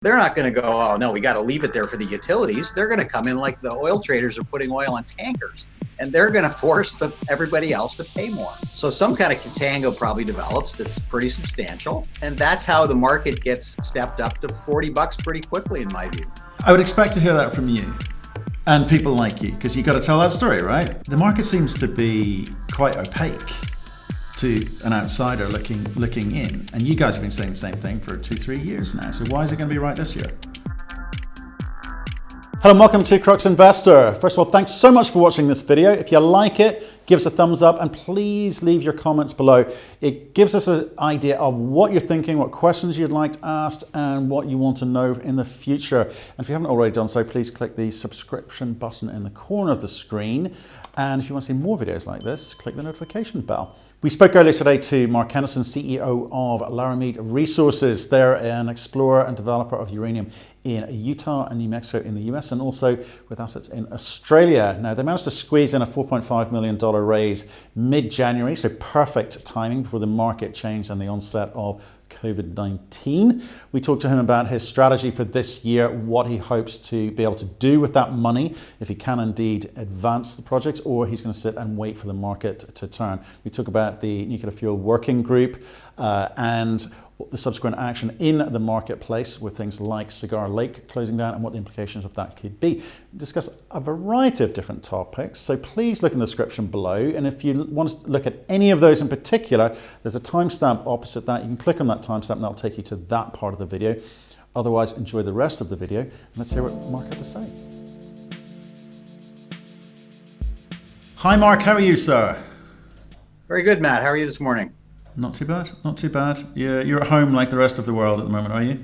They're not going to go, oh, no, we got to leave it there for the utilities. They're going to come in like the oil traders are putting oil on tankers, and they're going to force everybody else to pay more. So some kind of contango probably develops that's pretty substantial, and that's how the market gets stepped up to $40 pretty quickly, in my view. I would expect to hear that from you and people like you, because you've got to tell that story, right? The market seems to be quite opaque to an outsider looking in. And you guys have been saying the same thing for 2-3 years now. So why is it going to be right this year? Hello and welcome to Crux Investor. First of all, thanks so much for watching this video. If you like it, give us a thumbs up and please leave your comments below. It gives us an idea of what you're thinking, what questions you'd like asked, and what you want to know in the future. And if you haven't already done so, please click the subscription button in the corner of the screen. And if you want to see more videos like this, click the notification bell. We spoke earlier today to Marc Henderson, CEO of Laramide Resources. They're an explorer and developer of uranium in Utah and New Mexico in the US, and also with assets in Australia. Now, they managed to squeeze in a $4.5 million raise mid-January, so perfect timing before the market changed and the onset of COVID-19. We talked to him about his strategy for this year, what he hopes to be able to do with that money, if he can indeed advance the project, or he's going to sit and wait for the market to turn. We talk about the nuclear fuel working group and the subsequent action in the marketplace with things like Cigar Lake closing down and what the implications of that could be. We discuss a variety of different topics, so please look in the description below, and if you want to look at any of those in particular, there's a timestamp opposite that. You can click on that timestamp and that'll take you to that part of the video. Otherwise, enjoy the rest of the video and let's hear what Marc had to say. Hi Marc, how are you, sir? Very good, Matt. How are you this morning? Not too bad, not too bad. You're at home like the rest of the world at the moment, are you?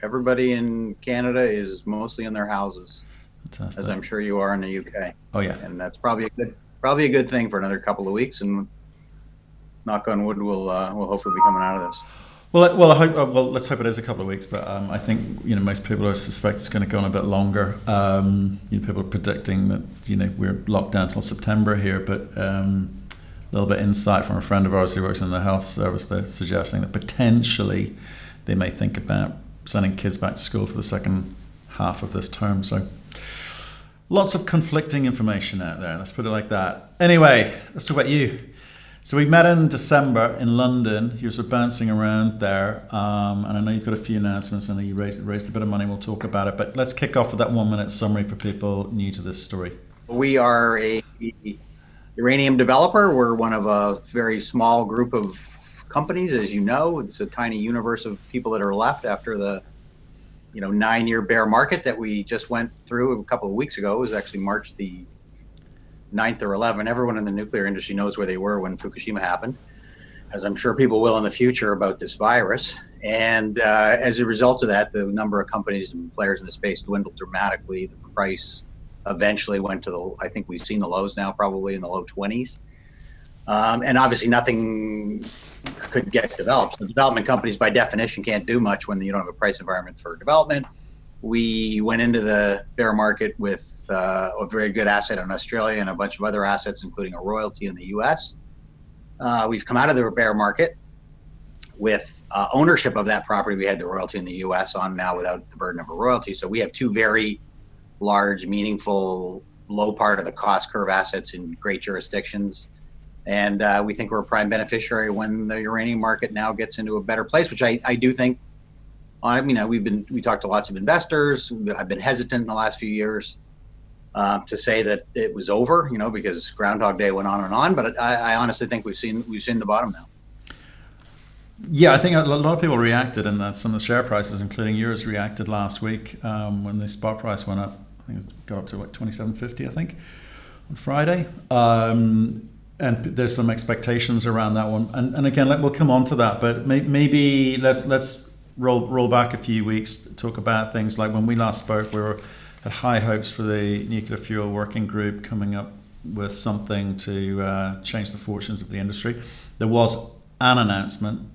Everybody in Canada is mostly in their houses. Fantastic. As I'm sure you are in the UK. Oh yeah. And that's probably a good thing for another couple of weeks, and knock on wood, we'll hopefully be coming out of this. Well, I hope. Well, let's hope it is a couple of weeks. But I think most people suspect it's going to go on a bit longer. People are predicting that we're locked down until September here, but. A little bit insight from a friend of ours who works in the health service. They're suggesting that potentially they may think about sending kids back to school for the second half of this term. So lots of conflicting information out there. Let's put it like that. Anyway, let's talk about you. So we met in December in London. You were bouncing around there. And I know you've got a few announcements. I know you raised a bit of money. We'll talk about it. But let's kick off with that 1-minute summary for people new to this story. We are a uranium developer. We're one of a very small group of companies, as you know. It's a tiny universe of people that are left after the 9-year bear market that we just went through a couple of weeks ago. It was actually March the 9th or 11th. Everyone in the nuclear industry knows where they were when Fukushima happened, as I'm sure people will in the future about this virus. And as a result of that, the number of companies and players in the space dwindled dramatically. The price eventually went to I think we've seen the lows now, probably in the low 20s. And obviously nothing could get developed. The development companies by definition can't do much when you don't have a price environment for development. We went into the bear market with a very good asset in Australia and a bunch of other assets, including a royalty in the US. We've come out of the bear market with ownership of that property. We had the royalty in the US on now without the burden of a royalty. So we have two very large, meaningful, low part of the cost curve assets in great jurisdictions. And we think we're a prime beneficiary when the uranium market now gets into a better place, which I do think. We talked to lots of investors. I've been hesitant in the last few years to say that it was over, because Groundhog Day went on and on. But I honestly think we've seen the bottom now. Yeah, I think a lot of people reacted, and some of the share prices, including yours, reacted last week when the spot price went up. I think it got up to $27.50, I think, on Friday. And there's some expectations around that one. And again, we'll come on to that, but maybe let's roll back a few weeks, talk about things like when we last spoke, we had high hopes for the nuclear fuel working group coming up with something to change the fortunes of the industry. There was an announcement,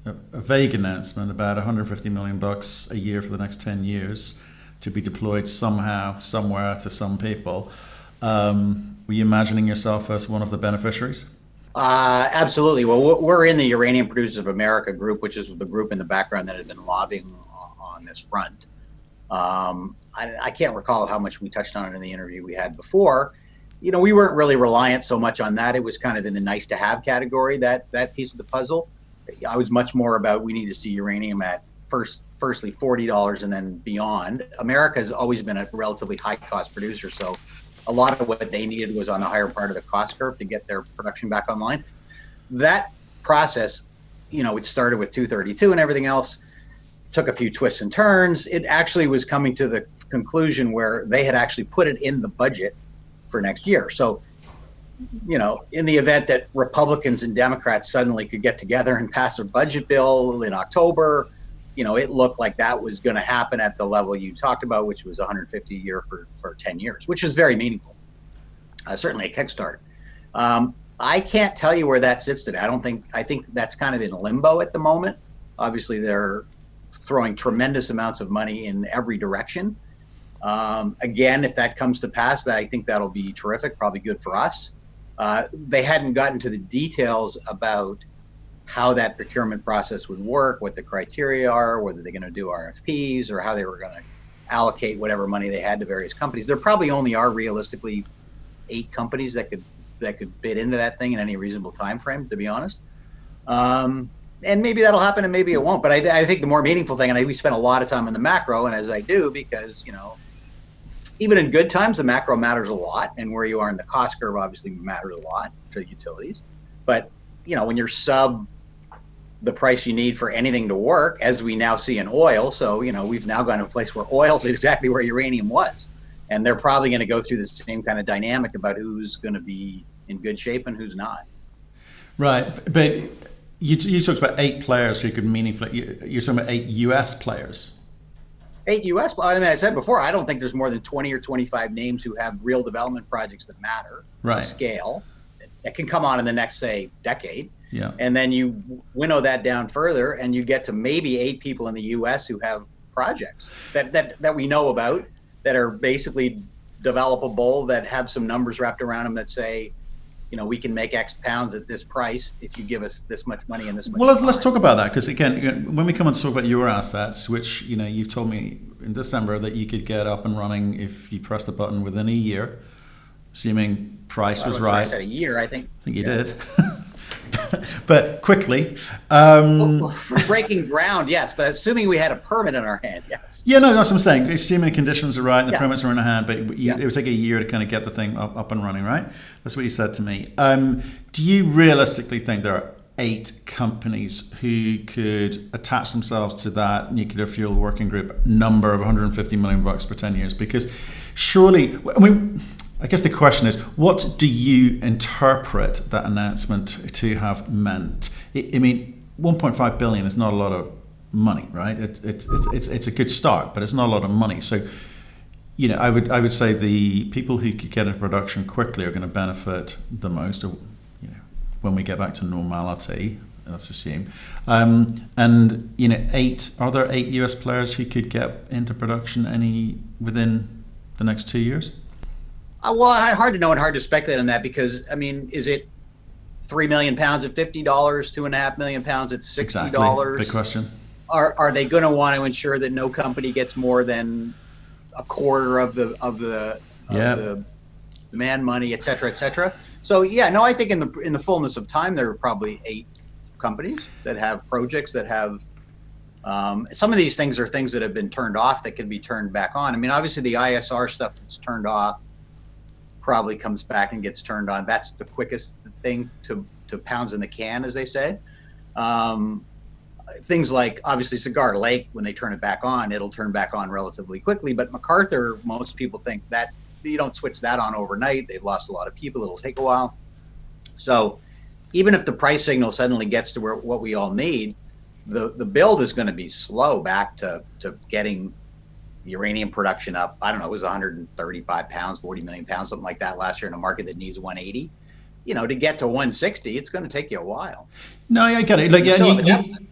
a vague announcement, about $150 million a year for the next 10 years to be deployed somehow, somewhere to some people. Were you imagining yourself as one of the beneficiaries? Absolutely. Well, we're in the Uranium Producers of America group, which is the group in the background that had been lobbying on this front. I can't recall how much we touched on it in the interview we had before. We weren't really reliant so much on that. It was kind of in the nice to have category, that piece of the puzzle. I was much more about, we need to see uranium at firstly $40 and then beyond. America has always been a relatively high cost producer, so a lot of what they needed was on the higher part of the cost curve to get their production back online. That process, it started with 232 and everything else, took a few twists and turns. It actually was coming to the conclusion where they had actually put it in the budget for next year. So, in the event that Republicans and Democrats suddenly could get together and pass a budget bill in October, it looked like that was going to happen at the level you talked about, which was 150 a year for 10 years, which is very meaningful. Certainly a kickstart. I can't tell you where that sits today. I think that's kind of in limbo at the moment. Obviously, they're throwing tremendous amounts of money in every direction. Again, if that comes to pass, I think that'll be terrific, probably good for us. They hadn't gotten to the details about how that procurement process would work, what the criteria are, whether they're going to do RFPs or how they were going to allocate whatever money they had to various companies. There probably only are realistically 8 companies that could bid into that thing in any reasonable time frame, to be honest. And maybe that'll happen and maybe it won't. But I think the more meaningful thing, and we spend a lot of time on the macro, and as I do, because, even in good times, the macro matters a lot, and where you are in the cost curve obviously matters a lot to utilities. But, when you're sub the price you need for anything to work, as we now see in oil. So, we've now gone to a place where oil is exactly where uranium was. And they're probably going to go through the same kind of dynamic about who's going to be in good shape and who's not. Right. But you talked about 8 players who could meaningfully, you're talking about 8 US players. 8 US, I said before, I don't think there's more than 20 or 25 names who have real development projects that matter, right, of scale, that can come on in the next, say, decade. Yeah. And then you winnow that down further and you get to maybe 8 people in the US who have projects that we know about, that are basically developable, that have some numbers wrapped around them that say, we can make X pounds at this price if you give us this much money and this much. Well, let's talk about that, because again, when we come on to talk about your assets, which you've told me in December that you could get up and running if you press the button within a year, assuming price was right. I said a year, I think. I think you did. But quickly. For breaking ground, yes. But assuming we had a permit in our hand, yes. Yeah, no, that's what I'm saying. Assuming the conditions are right and the permits are in our hand, but it would take a year to kind of get the thing up and running, right? That's what you said to me. Do you realistically think there are 8 companies who could attach themselves to that nuclear fuel working group number of $150 million for 10 years? Because surely, I guess the question is, what do you interpret that announcement to have meant? 1.5 billion is not a lot of money, right? It's a good start, but it's not a lot of money. So, I would say the people who could get into production quickly are going to benefit the most. When we get back to normality, let's assume. Are there 8 US players who could get into production within the next 2 years? Well, hard to know and hard to speculate on that, because is it 3 million pounds at $50, 2.5 million pounds at $60? Exactly. Big question. Are they going to want to ensure that no company gets more than a quarter of the demand money, et cetera, et cetera? So I think in the fullness of time, there are probably 8 companies that have projects that have. Some of these things are things that have been turned off that can be turned back on. Obviously the ISR stuff that's turned off probably comes back and gets turned on. That's the quickest thing to pounds in the can, as they say. Things like, obviously, Cigar Lake, when they turn it back on, it'll turn back on relatively quickly. But MacArthur, most people think that you don't switch that on overnight. They've lost a lot of people. It'll take a while. So even if the price signal suddenly gets to what we all need, the build is going to be slow back to getting uranium production up. I don't know, it was 135 pounds, 40 million pounds, something like that last year in a market that needs 180. To get to 160, it's going to take you a while. No, I get it.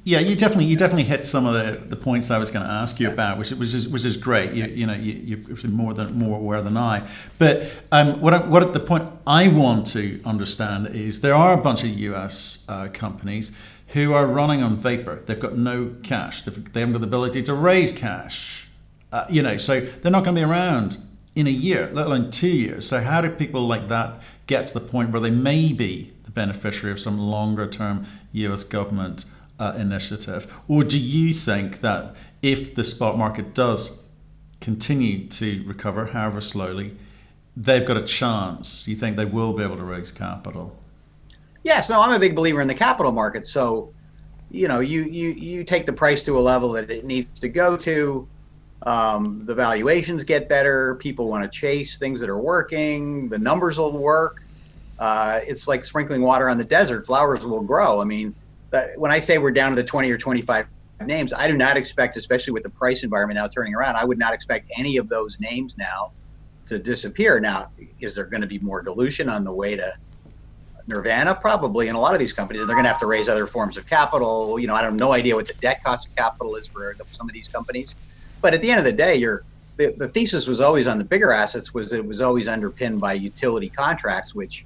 You definitely hit some of the points I was going to ask you about, which is great. You're more aware than I. But what the point I want to understand is there are a bunch of US companies who are running on vapor. They've got no cash. They haven't got the ability to raise cash. So they're not going to be around in a year, let alone 2 years. So how do people like that get to the point where they may be the beneficiary of some longer term US government initiative? Or do you think that if the spot market does continue to recover, however slowly, they've got a chance? You think they will be able to raise capital? Yes, no, I'm a big believer in the capital market. So, you take the price to a level that it needs to go to. The valuations get better. People want to chase things that are working. The numbers will work. It's like sprinkling water on the desert. Flowers will grow. I mean, when I say we're down to the 20 or 25 names, I do not expect, especially with the price environment now turning around, I would not expect any of those names now to disappear. Now, is there going to be more dilution on the way to Nirvana? Probably in a lot of these companies. They're going to have to raise other forms of capital. I have no idea what the debt cost of capital is for some of these companies. But at the end of the day, the thesis was always on the bigger assets was that it was always underpinned by utility contracts, which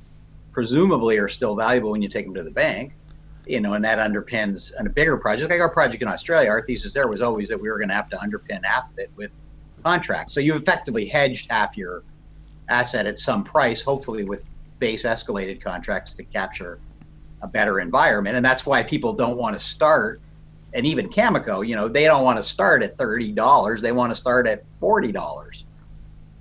presumably are still valuable when you take them to the bank, and that underpins on a bigger project like our project in Australia. Our thesis there was always that we were going to have to underpin half of it with contracts. So you effectively hedged half your asset at some price, hopefully with base escalated contracts to capture a better environment. And that's why people don't want to start. And even Cameco, they don't want to start at $30. They want to start at $40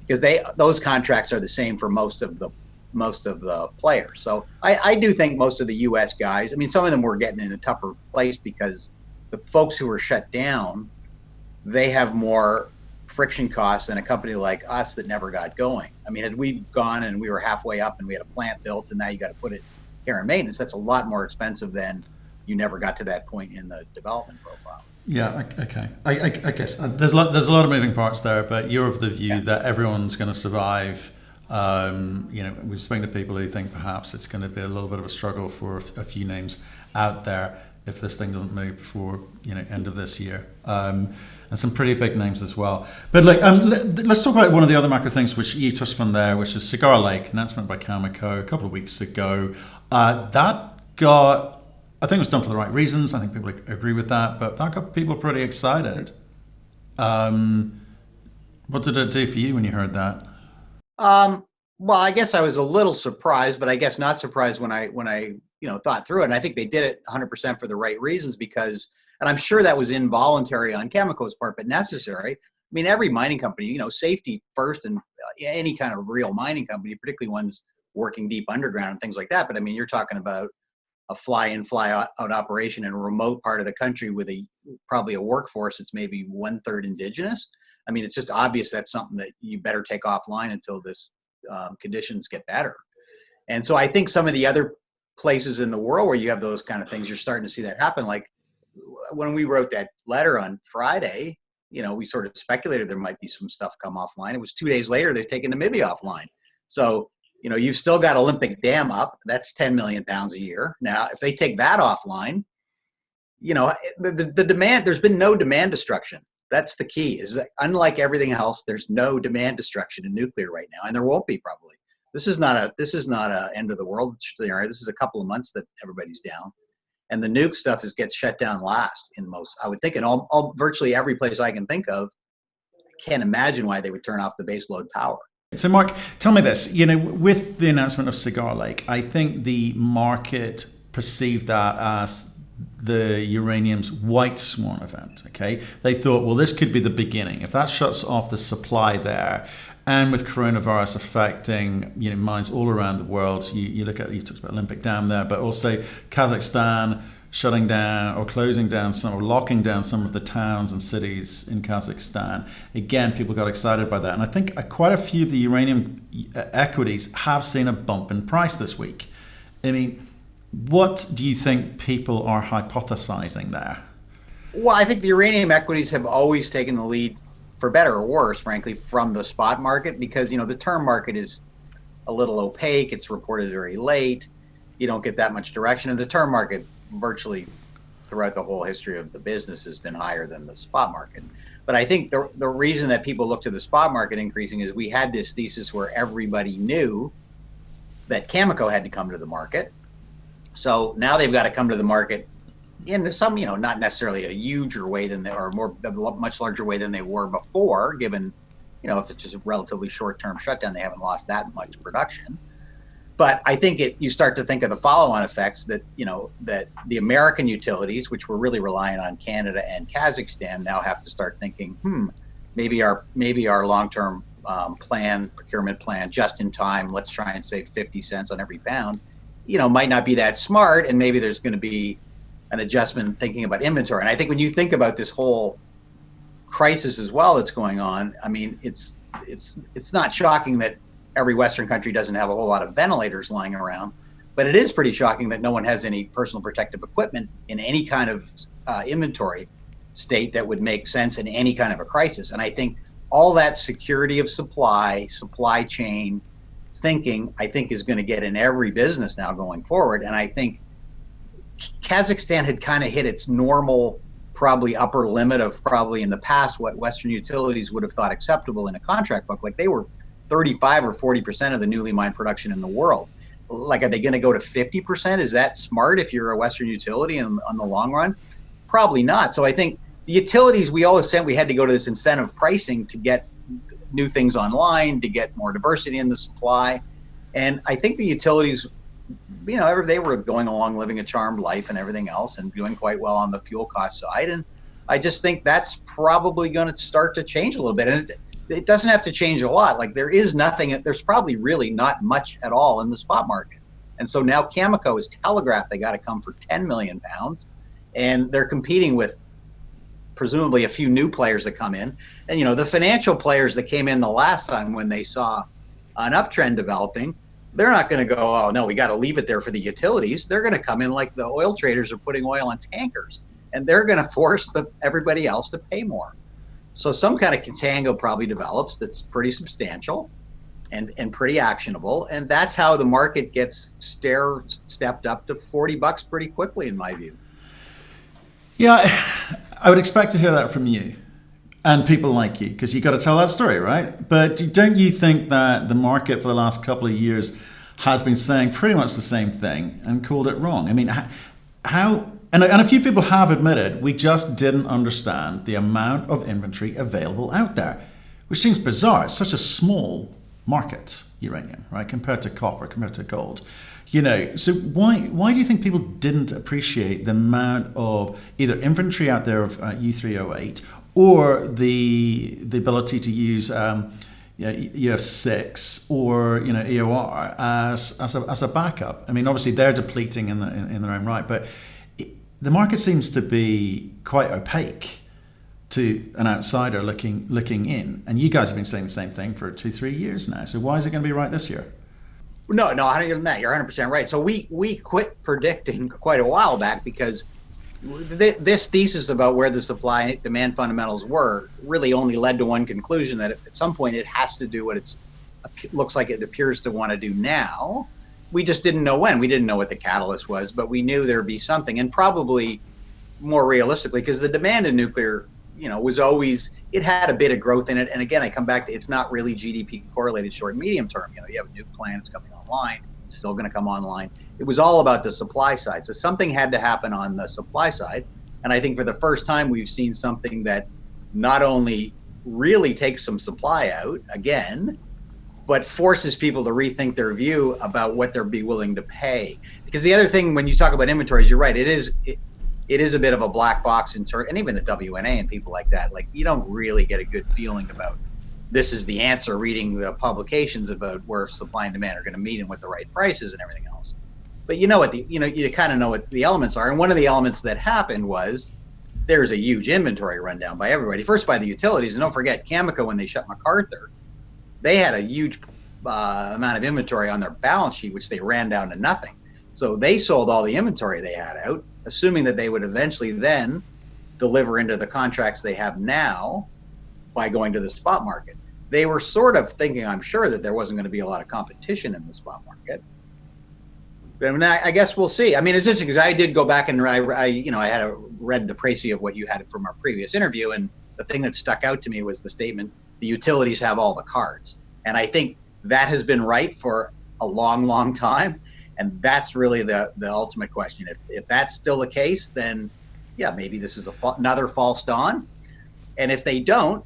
because those contracts are the same for most of the players. So I do think most of the U.S. guys, some of them were getting in a tougher place because the folks who were shut down, they have more friction costs than a company like us that never got going. Had we gone and we were halfway up and we had a plant built and now you got to put it care and maintenance, that's a lot more expensive than you never got to that point in the development profile. Yeah, okay. I guess there's a lot of moving parts there, but you're of the view that everyone's going to survive. We've spoken to people who think perhaps it's going to be a little bit of a struggle for a few names out there if this thing doesn't move before end of this year, and some pretty big names as well. But let's talk about one of the other macro things which you touched on there, which is Cigar Lake, announcement by Cameco a couple of weeks ago. I think it was done for the right reasons. I think people agree with that, but that got people pretty excited. What did it do for you when you heard that? Well, I guess I was a little surprised, but I guess not surprised when I thought through it. And I think they did it 100% for the right reasons because, and I'm sure that was involuntary on Cameco's part, but necessary. Every mining company, safety first, and any kind of real mining company, particularly ones working deep underground and things like that. But you're talking about a fly-in, fly-out operation in a remote part of the country with probably a workforce that's maybe 1/3 indigenous. It's just obvious that's something that you better take offline until this conditions get better. And so I think some of the other places in the world where you have those kind of things, you're starting to see that happen. Like when we wrote that letter on Friday, we sort of speculated there might be some stuff come offline. It was 2 days later, they've taken Namibia offline. So you've still got Olympic Dam up. That's 10 million pounds a year. Now, if they take that offline, the demand, there's been no demand destruction. That's the key, is that unlike everything else, there's no demand destruction in nuclear right now. And there won't be probably. This is not a end of the world scenario. This is a couple of months that everybody's down. And the nuke stuff gets shut down last in most, I would think, in all virtually every place I can think of. I can't imagine why they would turn off the baseload power. So, Mark, tell me this. With the announcement of Cigar Lake, I think the market perceived that as the uranium's white swan event. Okay, they thought, well, this could be the beginning. If that shuts off the supply there, and with coronavirus affecting mines all around the world, you talked about Olympic Dam there, but also Kazakhstan shutting down or closing down or locking down some of the towns and cities in Kazakhstan. Again, people got excited by that. And I think quite a few of the uranium equities have seen a bump in price this week. What do you think people are hypothesizing there? Well, I think the uranium equities have always taken the lead, for better or worse, frankly, from the spot market because, the term market is a little opaque. It's reported very late. You don't get that much direction. And the term market virtually throughout the whole history of the business has been higher than the spot market. But I think the reason that people look to the spot market increasing is we had this thesis where everybody knew that Cameco had to come to the market. So now they've got to come to the market in some, not necessarily a huger way than they are, much larger way than they were before, given, if it's just a relatively short-term shutdown, they haven't lost that much production. But I think you start to think of the follow-on effects that, that the American utilities, which were really relying on Canada and Kazakhstan, now have to start thinking, maybe our long-term procurement plan, just in time, let's try and save 50 cents on every pound, might not be that smart. And maybe there's going to be an adjustment in thinking about inventory. And I think when you think about this whole crisis as well that's going on, I mean, it's not shocking that every Western country doesn't have a whole lot of ventilators lying around, but it is pretty shocking that no one has any personal protective equipment in any kind of inventory state that would make sense in any kind of a crisis. And I think all that security of supply chain thinking, I think, is going to get in every business now going forward. And I think Kazakhstan had kind of hit its normal, probably upper limit of probably in the past what Western utilities would have thought acceptable in a contract book. Like they were 35 or 40% of the newly mined production in the world. Like, are they going to go to 50%? Is that smart if you're a Western utility on the long run? Probably not. So I think the utilities, we always said we had to go to this incentive pricing to get new things online, to get more diversity in the supply. And I think the utilities, they were going along living a charmed life and everything else and doing quite well on the fuel cost side. And I just think that's probably going to start to change a little bit. And it doesn't have to change a lot. Like there's probably really not much at all in the spot market. And so now Cameco has telegraphed they got to come for 10 million pounds, and they're competing with presumably a few new players that come in. And, the financial players that came in the last time when they saw an uptrend developing, they're not going to go, oh, no, we got to leave it there for the utilities. They're going to come in like the oil traders are putting oil on tankers, and they're going to force everybody else to pay more. So some kind of contango probably develops that's pretty substantial and pretty actionable. And that's how the market gets stepped up to $40 pretty quickly, in my view. Yeah, I would expect to hear that from you and people like you, because you got to tell that story, right? But don't you think that the market for the last couple of years has been saying pretty much the same thing and called it wrong? I mean, how... And a few people have admitted we just didn't understand the amount of inventory available out there, which seems bizarre. It's such a small market, uranium, right, compared to copper, compared to gold. So why do you think people didn't appreciate the amount of either inventory out there of U3O8 or the ability to use UF6 or EOR as a backup? I mean, obviously they're depleting in their own right, but the market seems to be quite opaque to an outsider looking in. And you guys have been saying the same thing for 2-3 years now. So why is it going to be right this year? No, you're 100% right. So we quit predicting quite a while back because this thesis about where the supply demand fundamentals were really only led to one conclusion, that at some point it has to do what it looks like it appears to want to do now. We just didn't know when. We didn't know what the catalyst was, but we knew there'd be something. And probably more realistically, because the demand in nuclear, was always, it had a bit of growth in it. And again, I come back to, it's not really GDP correlated short and medium term. You have a new plant, it's coming online, it's still going to come online. It was all about the supply side. So something had to happen on the supply side. And I think for the first time, we've seen something that not only really takes some supply out again, but forces people to rethink their view about what they'll be willing to pay. Because the other thing, when you talk about inventories, you're right, it is a bit of a black box and even the WNA and people like that. Like, you don't really get a good feeling about this is the answer reading the publications about where supply and demand are going to meet and what the right prices and everything else. But you kind of know what the elements are. And one of the elements that happened was there's a huge inventory rundown by everybody. First by the utilities, and don't forget Cameco, when they shut MacArthur, they had a huge amount of inventory on their balance sheet, which they ran down to nothing. So they sold all the inventory they had out, assuming that they would eventually then deliver into the contracts they have now by going to the spot market. They were sort of thinking, I'm sure, that there wasn't going to be a lot of competition in the spot market. But I mean, I guess we'll see. I mean, it's interesting because I did go back and I had read the précis of what you had from our previous interview, and the thing that stuck out to me was the statement, the utilities have all the cards. And I think that has been right for a long, long time. And that's really the ultimate question. If that's still the case, then yeah, maybe this is another false dawn. And if they don't,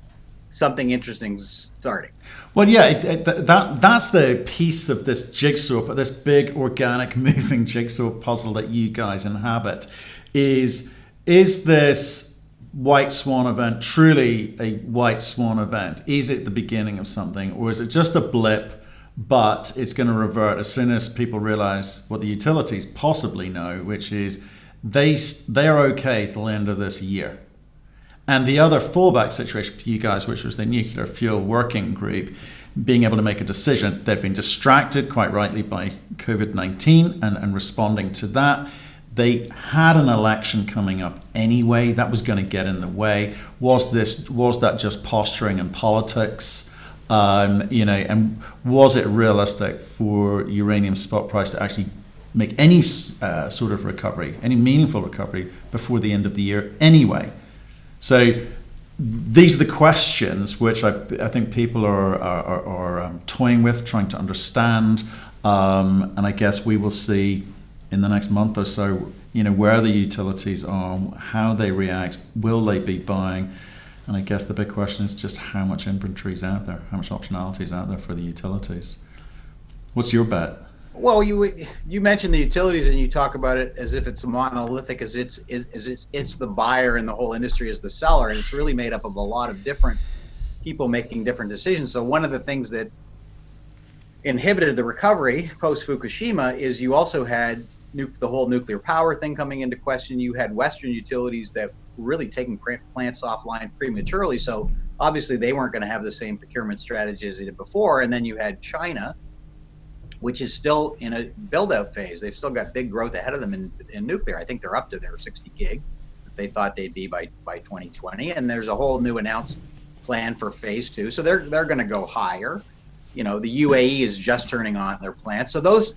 something interesting's starting. Well, yeah, that's the piece of this jigsaw, this big organic moving jigsaw puzzle that you guys inhabit. Is this white swan event truly a white swan event? Is it the beginning of something, or is it just a blip, but it's going to revert as soon as people realize what the utilities possibly know, which is they're okay till the end of this year? And the other fallback situation for you guys, which was the nuclear fuel working group, being able to make a decision. They've been distracted, quite rightly, by COVID-19 and responding to that. They had an election coming up anyway. That was going to get in the way. Was that just posturing and politics? And was it realistic for uranium spot price to actually make any sort of recovery, any meaningful recovery before the end of the year anyway? So these are the questions which I think people are toying with, trying to understand, and I guess we will see in the next month or so, where the utilities are, how they react, will they be buying, and I guess the big question is just how much inventory is out there, how much optionality is out there for the utilities. What's your bet? Well, you mentioned the utilities, and you talk about it as if it's monolithic, as it's the buyer and the whole industry is the seller, and it's really made up of a lot of different people making different decisions. So one of the things that inhibited the recovery post Fukushima is you also had the whole nuclear power thing coming into question. You had Western utilities that were really taking plants offline prematurely, so obviously they weren't going to have the same procurement strategy as they did before. And then you had China, which is still in a build-out phase. They've still got big growth ahead of them in nuclear. I think they're up to their 60 gig that they thought they'd be by 2020. And there's a whole new announced plan for phase 2. So they're going to go higher. The UAE is just turning on their plants. So those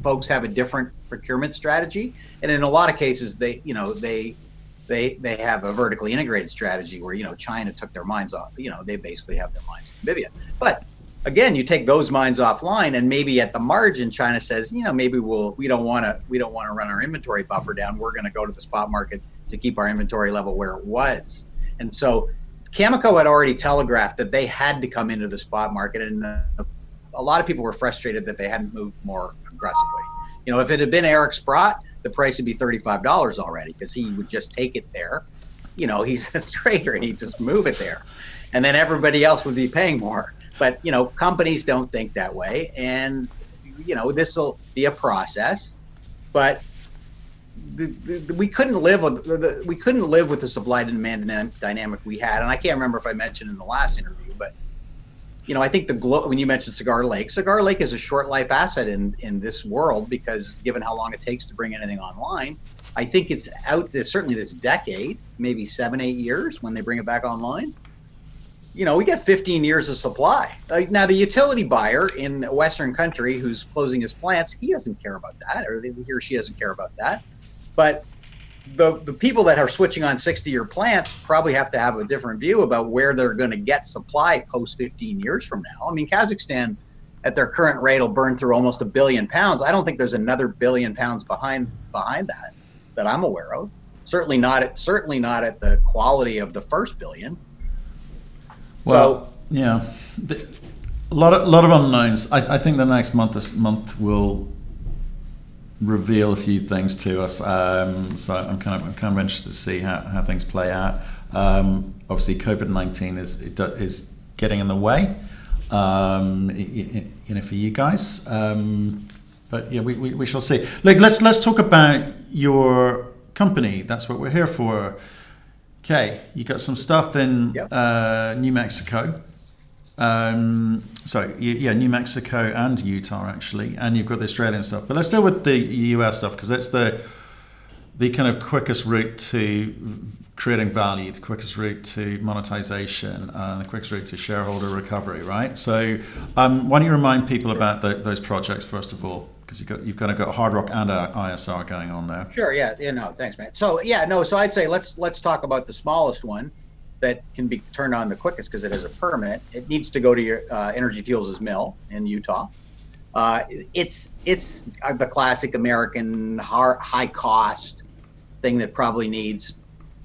folks have a different procurement strategy. And in a lot of cases, they have a vertically integrated strategy where, China took their mines off. They basically have their mines in Namibia. But again, you take those mines offline, and maybe at the margin, China says, maybe we don't want to run our inventory buffer down. We're going to go to the spot market to keep our inventory level where it was. And so Cameco had already telegraphed that they had to come into the spot market, and a lot of people were frustrated that they hadn't moved more aggressively. If it had been Eric Sprott, the price would be $35 already, because he would just take it there. He's a trader and he'd just move it there, and then everybody else would be paying more. But companies don't think that way, and this will be a process. But we couldn't live with the supply and demand dynamic we had. And I can't remember if I mentioned in the last interview, but I think when you mentioned Cigar Lake is a short life asset in this world, because given how long it takes to bring anything online, I think it's out this certainly this decade, maybe 7-8 years when they bring it back online. We got 15 years of supply. Now, the utility buyer in a Western country who's closing his plants, he doesn't care about that, or he or she doesn't care about that. But the people that are switching on 60-year plants probably have to have a different view about where they're going to get supply post 15 years from now. I mean, Kazakhstan, at their current rate, will burn through almost 1 billion pounds. I don't think there's another 1 billion pounds behind that I'm aware of. Certainly not at the quality of the first billion. Well, yeah, a lot of unknowns. I think the next month will reveal a few things to us. So I'm kind of interested to see how things play out. Obviously, COVID-19 is getting in the way, for you guys. But yeah, we shall see. Look, let's talk about your company. That's what we're here for. Okay, you got some stuff in New Mexico. New Mexico and Utah actually, and you've got the Australian stuff. But let's deal with the US stuff, because it's the kind of quickest route to creating value, the quickest route to monetization, the quickest route to shareholder recovery, right? So why don't you remind people about those projects first of all? Because you've kind of got Hard Rock and ISR going on there. Sure. Yeah. No. Thanks, man. So So I'd say let's talk about the smallest one that can be turned on the quickest, because it has a permit. It needs to go to your Energy Fuels' mill in Utah. It's the classic American high cost thing that probably needs,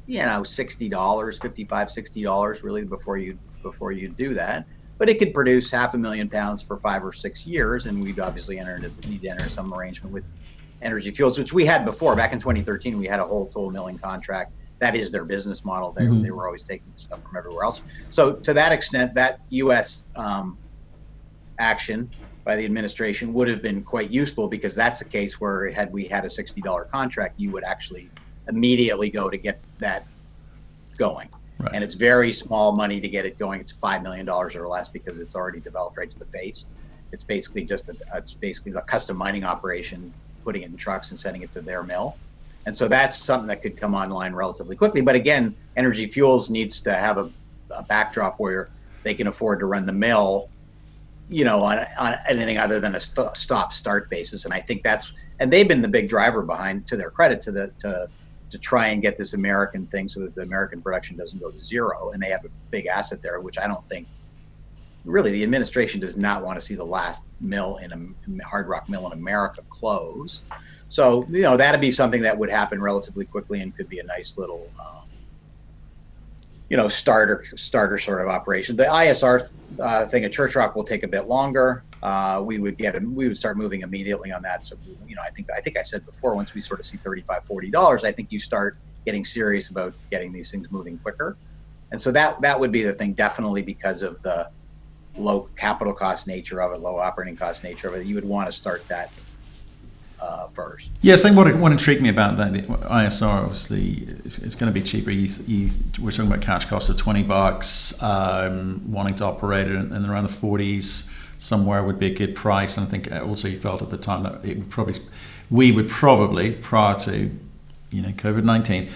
$60, $55, $60 really before you do that. But it could produce 500,000 pounds for 5 or 6 years, and we'd obviously need to enter some arrangement with Energy Fuels, which we had before. Back in 2013, we had a whole toll milling contract. That is their business model. They were always taking stuff from everywhere else. So to that extent, that U.S. Action by the administration would have been quite useful, because that's a case where had we had a $60 contract, you would actually immediately go to get that going. Right. And it's very small money to get it going. It's $5 million or less, because it's already developed right to the face. It's basically a custom mining operation, putting it in trucks and sending it to their mill. And so that's something that could come online relatively quickly. But again, Energy Fuels needs to have a backdrop where they can afford to run the mill, on anything other than a stop-start basis. And I think and they've been the big driver behind, to their credit, to try and get this American thing so that the American production doesn't go to zero. And they have a big asset there, which I don't think, really, the administration does not want to see the last mill hard rock mill in America close. So, that'd be something that would happen relatively quickly and could be a nice little, starter sort of operation. The ISR thing at Church Rock will take a bit longer. We would start moving immediately on that. So, I think I said before, once we sort of see $35, $40, I think you start getting serious about getting these things moving quicker. And so that would be the thing, definitely, because of the low capital cost nature of it, low operating cost nature of it. You would want to start that first. Yes, I think what intrigued me about that, the ISR, obviously, it's going to be cheaper. We're talking about cash cost of $20, wanting to operate it in around the 40s somewhere would be a good price. And I think also you felt at the time that we would probably, prior to COVID-19,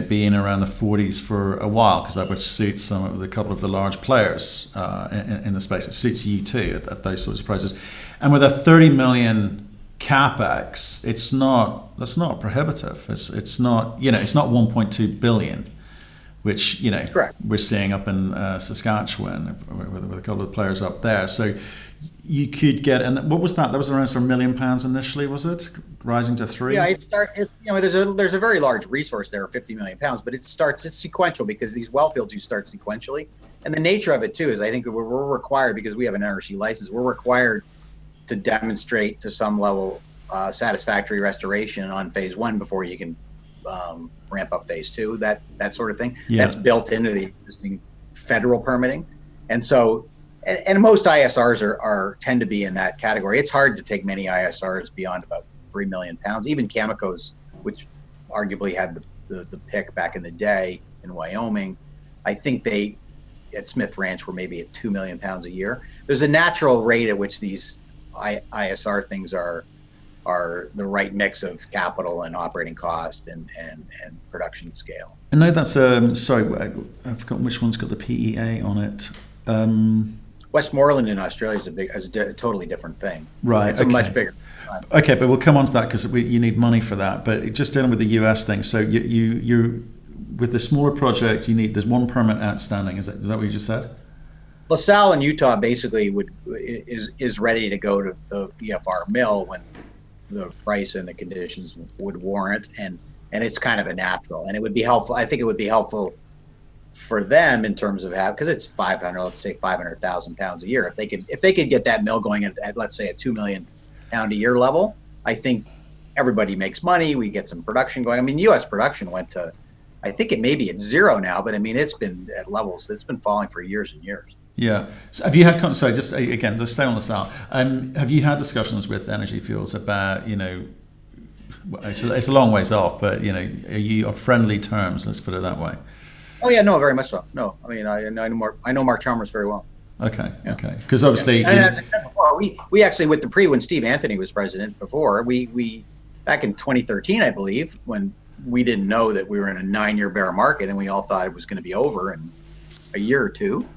be in around the 40s for a while, because that would suit a couple of the large players in the space. It suits you too at those sorts of prices. And with a 30 million capex, that's not prohibitive. It's not 1.2 billion, which Correct. We're seeing up in Saskatchewan with a couple of players up there. So you could get, and what was that? That was around sort of £1 million initially, was it? Rising to 3? Yeah, there's a very large resource there, 50 million pounds, but it's sequential, because these well fields you start sequentially. And the nature of it too is, I think that we're required, because we have an NRC license, we're required to demonstrate to some level satisfactory restoration on phase 1 before you can ramp up phase 2, that sort of thing. Yeah. That's built into the existing federal permitting. And so, and most ISRs tend to be in that category. It's hard to take many ISRs beyond about 3 million pounds. Even Cameco's, which arguably had the pick back in the day in Wyoming, I think at Smith Ranch were maybe at 2 million pounds a year. There's a natural rate at which these ISR things are the right mix of capital and operating cost and production scale. I know that's sorry, I've forgotten which one's got the PEA on it. Westmoreland in Australia is a totally different thing. Right, it's a much bigger. Okay, but we'll come on to that, because you need money for that. But just dealing with the US thing, so you with the smaller project, there's one permit outstanding. Is that what you just said? LaSalle in Utah basically is ready to go to the EFR mill when the price and the conditions would warrant, and it's kind of a natural, and it would be helpful. I think it would be helpful for them in terms of because it's 500,000 pounds a year. If they could get that mill going at let's say a 2 million pound a year level, I think everybody makes money. We get some production going. I mean, U.S. production went to, I think it may be at 0 now, but I mean, it's been at levels, it's been falling for years and years. Yeah. So have you had, sorry, just again, let's stay on LaSalle. Have you had discussions with Energy Fuels about, it's a long ways off, but, are you on friendly terms, let's put it that way? Oh yeah, no, very much so. No, I mean, I know Mark Chalmers very well. Okay. Yeah. Okay. Because obviously, and as I said before, we actually when Steve Anthony was president before, we back in 2013, I believe, when we didn't know that we were in a 9-year bear market and we all thought it was going to be over in a year or two.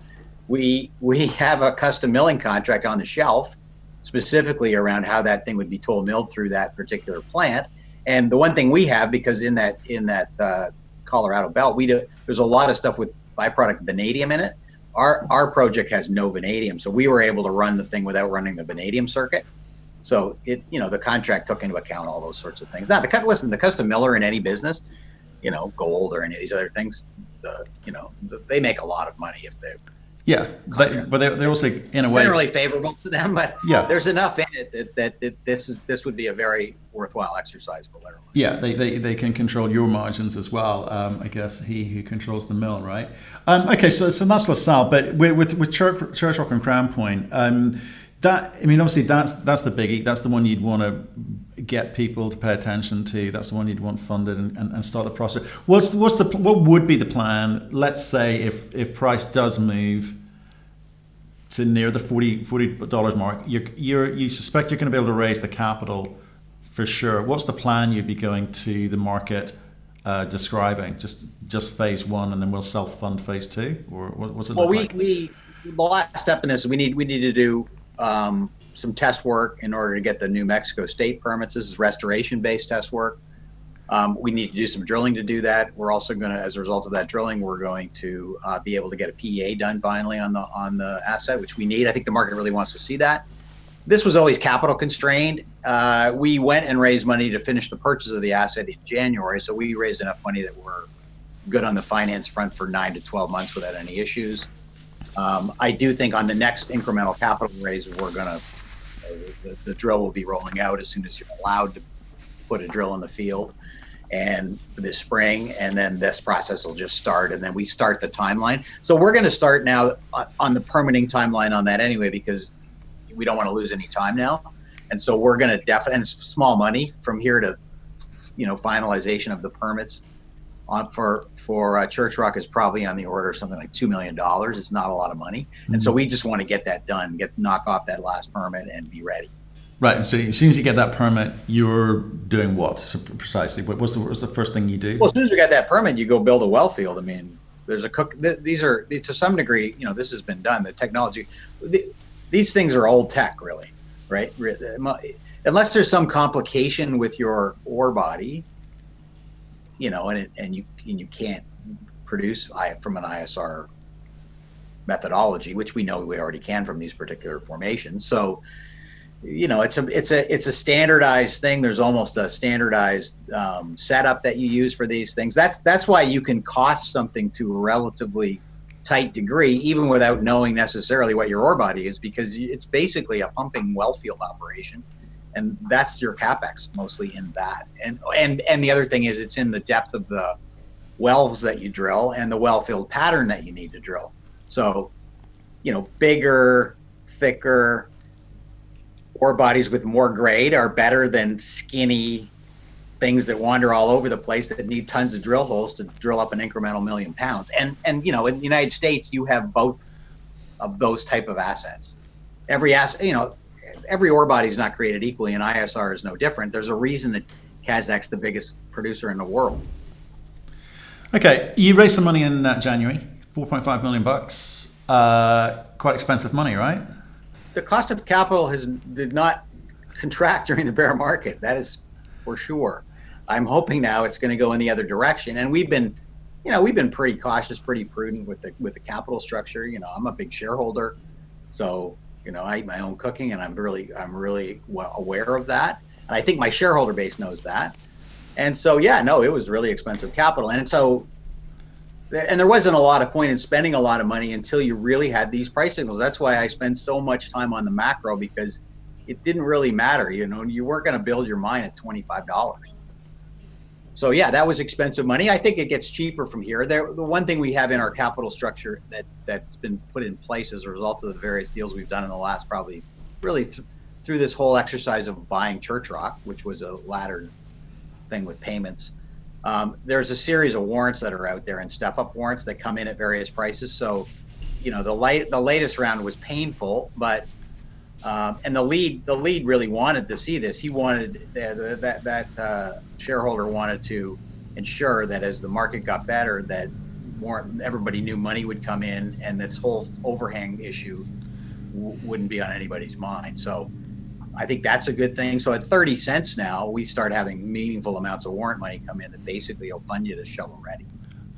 We have a custom milling contract on the shelf, specifically around how that thing would be toll milled through that particular plant. And the one thing we have, because in that Colorado belt, there's a lot of stuff with byproduct vanadium in it. our project has no vanadium, so we were able to run the thing without running the vanadium circuit. So the contract took into account all those sorts of things. Now, the custom miller in any business, gold or any of these other things, they make a lot of money if they. Yeah, but they also, in a way, generally favorable to them. But yeah, there's enough in it that this would be a very worthwhile exercise for Laramide. Yeah, they can control your margins as well. I guess he who controls the mill, right? Okay, so that's LaSalle, but with Church Rock and Crown Point, obviously that's the biggie. That's the one you'd want to get people to pay attention to. That's the one you'd want funded and start the process. What would be the plan? Let's say if price does move to near the $40 mark, you suspect you're going to be able to raise the capital for sure. What's the plan you'd be going to the market describing? Just phase one, and then we'll self-fund phase two, or what's it look like? The last step in this, we need to do some test work in order to get the New Mexico state permits. This is restoration-based test work. We need to do some drilling to do that. We're also going to, as a result of that drilling, we're going to be able to get a PEA done finally on the asset, which we need. I think the market really wants to see that. This was always capital constrained. We went and raised money to finish the purchase of the asset in January, so we raised enough money that we're good on the finance front for 9 to 12 months without any issues. I do think on the next incremental capital raise, we're gonna the drill will be rolling out as soon as you're allowed to put a drill in the field, and this spring, and then this process will just start, and then we start the timeline. So we're going to start now on the permitting timeline on that anyway, because we don't want to lose any time now. And so we're going to definitely, and it's small money from here to, finalization of the permits for Church Rock is probably on the order of something like $2 million. It's not a lot of money. Mm-hmm. And so we just want to get that done, knock off that last permit and be ready. Right. So as soon as you get that permit, you're doing what? So precisely? What's the first thing you do? Well, as soon as we got that permit, you go build a well field. I mean, there's these are, to some degree, this has been done. The technology, these things are old tech, really, right? Unless there's some complication with your ore body, and you can't produce from an ISR methodology, which we know we already can from these particular formations. So, it's a standardized thing. There's almost a standardized setup that you use for these things. That's why you can cost something to a relatively tight degree, even without knowing necessarily what your ore body is, because it's basically a pumping well field operation, and that's your capex mostly in that. And the other thing is it's in the depth of the wells that you drill and the well field pattern that you need to drill. So, bigger, thicker ore bodies with more grade are better than skinny things that wander all over the place that need tons of drill holes to drill up an incremental million pounds. And in the United States, you have both of those type of assets. Every ore body is not created equally, and ISR is no different. There's a reason that Kazakh's the biggest producer in the world. Okay, you raised some money in January, $4.5 million. Quite expensive money, right? The cost of capital did not contract during the bear market. That is for sure. I'm hoping now it's going to go in the other direction. And we've been pretty cautious, pretty prudent with the capital structure. I'm a big shareholder, so I eat my own cooking, and I'm really well aware of that. And I think my shareholder base knows that. And so it was really expensive capital, and so. And there wasn't a lot of point in spending a lot of money until you really had these price signals. That's why I spend so much time on the macro, because it didn't really matter. You weren't going to build your mine at $25. So that was expensive money. I think it gets cheaper from here. The one thing we have in our capital structure that's been put in place as a result of the various deals we've done in the last probably really through this whole exercise of buying Church Rock, which was a laddered thing with payments. There's a series of warrants that are out there, and step-up warrants that come in at various prices. So, the latest round was painful, but and the lead really wanted to see this. He wanted that shareholder wanted to ensure that as the market got better, that everybody knew money would come in, and this whole overhang issue wouldn't be on anybody's mind. So. I think that's a good thing. So at 30 cents now, we start having meaningful amounts of warrant money come in that basically will fund you to shovel ready.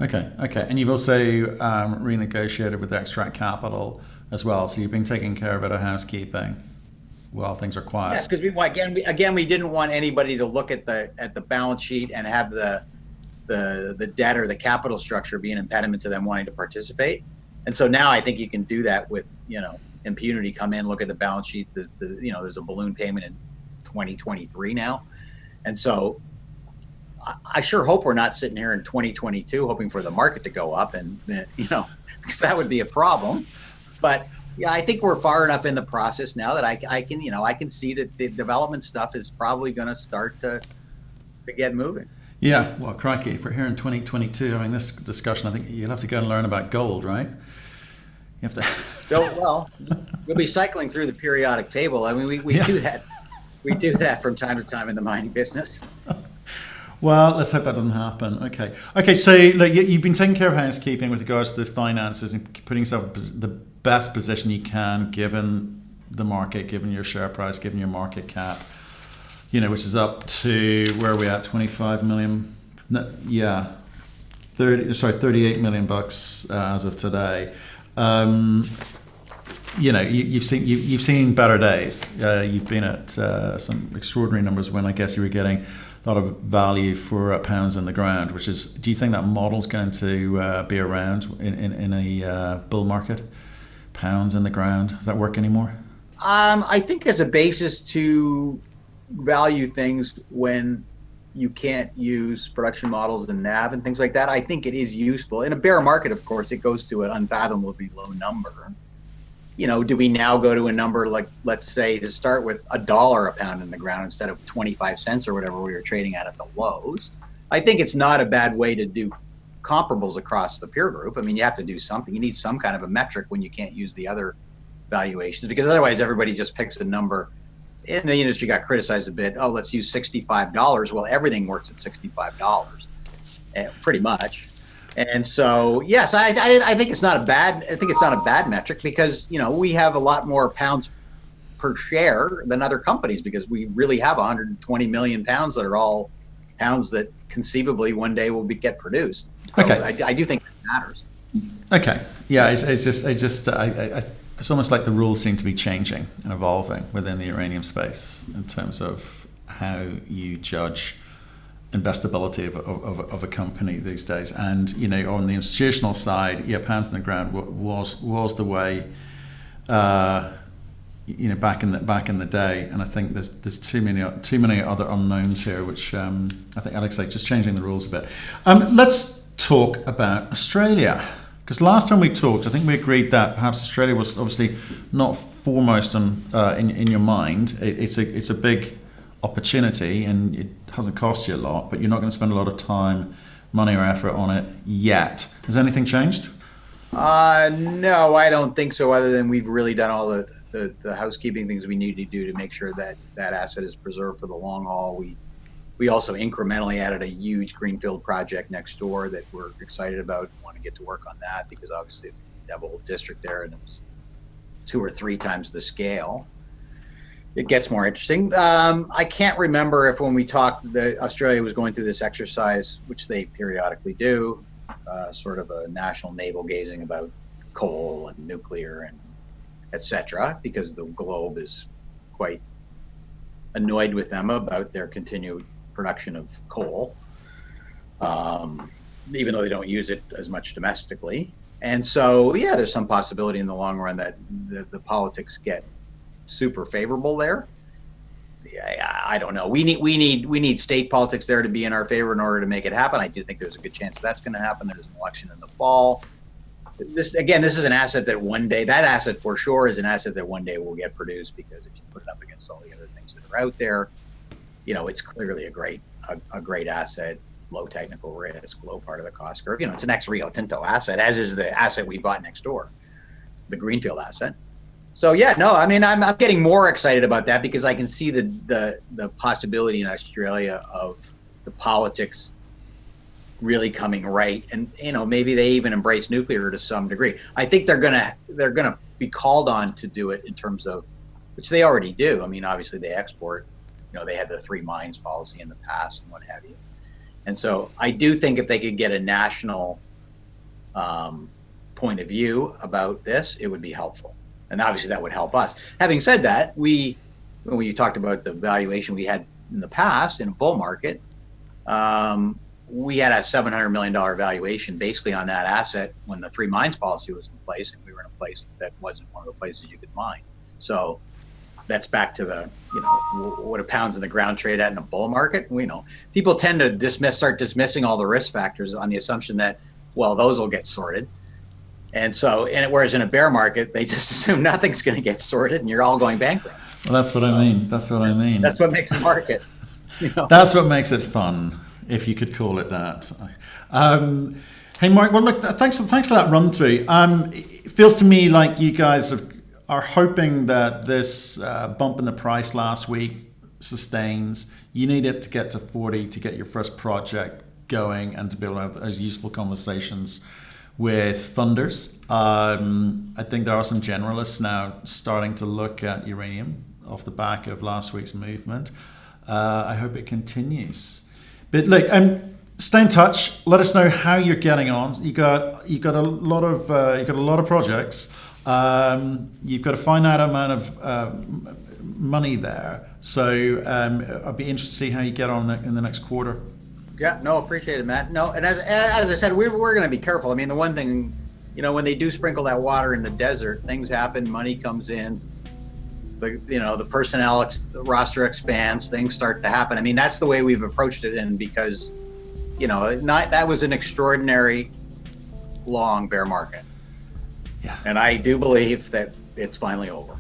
Okay, okay. And you've also renegotiated with Extract Capital as well. So you've been taking care of a bit of housekeeping while things are quiet. Yes, because we didn't want anybody to look at the balance sheet and have the debt or the capital structure be an impediment to them wanting to participate. And so now I think you can do that with, impunity. Come in, look at the balance sheet. There's a balloon payment in 2023 now. And so I sure hope we're not sitting here in 2022 hoping for the market to go up and, because that would be a problem. But yeah, I think we're far enough in the process now that I can see that the development stuff is probably going to start to get moving. Yeah, well, crikey, if we're here in 2022 having this discussion, I think you'll have to go and learn about gold, right? You have to. So, well, we'll be cycling through the periodic table. I mean, we do that. We do that from time to time in the mining business. Well, let's hope that doesn't happen. Okay. So you've been taking care of housekeeping with regards to the finances and putting yourself in the best position you can, given the market, given your share price, given your market cap. Which is up to, where are we at? 25 million. Yeah, 38 million bucks as of today. You've seen better days. You've been at some extraordinary numbers when I guess you were getting a lot of value for pounds in the ground. Which is, do you think that model's going to be around in a bull market? Pounds in the ground, does that work anymore? I think as a basis to value things when you can't use production models and NAV and things like that, I think it is useful. In a bear market, of course, it goes to an unfathomably low number. Do we now go to a number like, let's say, to start with, $1 a pound in the ground instead of 25 cents or whatever we were trading at the lows? I think it's not a bad way to do comparables across the peer group. I mean, you have to do something. You need some kind of a metric when you can't use the other valuations, because otherwise everybody just picks a number. In the industry got criticized a bit. Oh, let's use $65. Well, everything works at $65, pretty much. And so, yes, I think it's not a bad metric, because we have a lot more pounds per share than other companies, because we really have 120 million pounds that are all pounds that conceivably one day will get produced. So okay, I do think that matters. Okay, yeah, it's almost like the rules seem to be changing and evolving within the uranium space in terms of how you judge investability of a company these days. And on the institutional side, pounds in the ground was the way back in the day. And I think there's too many other unknowns here, which I think Alex just changing the rules a bit. Let's talk about Australia. Because last time we talked, I think we agreed that perhaps Australia was obviously not foremost in your mind. It's a big opportunity, and it hasn't cost you a lot, but you're not going to spend a lot of time, money, or effort on it yet. Has anything changed? No, I don't think so. Other than we've really done all the housekeeping things we need to do to make sure that asset is preserved for the long haul. We also incrementally added a huge greenfield project next door that we're excited about. Want to get to work on that, because obviously you have a whole district there and it was 2 or 3 times the scale. It gets more interesting. I can't remember if when we talked that Australia was going through this exercise, which they periodically do, sort of a national navel gazing about coal and nuclear and etc., because the globe is quite annoyed with them about their continued production of coal, even though they don't use it as much domestically. And so, there's some possibility in the long run that the politics get super favorable there. I don't know. We need state politics there to be in our favor in order to make it happen. I do think there's a good chance that's going to happen. There's an election in the fall. This is an asset that one day, that asset for sure is an asset that one day will get produced, because if you put it up against all the other things that are out there, it's clearly a great asset, low technical risk, low part of the cost curve. It's an ex-Rio Tinto asset, as is the asset we bought next door, the greenfield asset. So I'm getting more excited about that, because I can see the possibility in Australia of the politics really coming right, and maybe they even embrace nuclear to some degree. I think they're gonna be called on to do it in terms of, which they already do. I mean, obviously they export. They had the 3 mines policy in the past and what have you. And so I do think if they could get a national point of view about this, it would be helpful. And obviously that would help us. Having said that, when you talked about the valuation we had in the past in a bull market, we had a $700 million valuation basically on that asset when the 3 mines policy was in place, and we were in a place that wasn't one of the places you could mine. So that's back to the, what a pounds in the ground trade at in a bull market. We know people tend to start dismissing all the risk factors on the assumption that, well, those will get sorted. And whereas in a bear market, they just assume nothing's going to get sorted and you're all going bankrupt. Well, that's what I mean. That's what I mean. That's what makes a market. That's what makes it fun, if you could call it that. Hey, Mark. Well, look. Thanks for that run through. It feels to me like you guys are hoping that this bump in the price last week sustains. You need it to get to 40 to get your first project going and to be able to have those useful conversations with funders. I think there are some generalists now starting to look at uranium off the back of last week's movement. I hope it continues. But look, stay in touch. Let us know how you're getting on. You got a lot of projects. You've got a finite amount of money there. So I'd be interested to see how you get on in the next quarter. Yeah, no, appreciate it, Matt. No, and as I said, we're going to be careful. I mean, the one thing, when they do sprinkle that water in the desert, things happen, money comes in, the personnel roster expands, things start to happen. I mean, that's the way we've approached it, and because, that was an extraordinary long bear market. Yeah. And I do believe that it's finally over.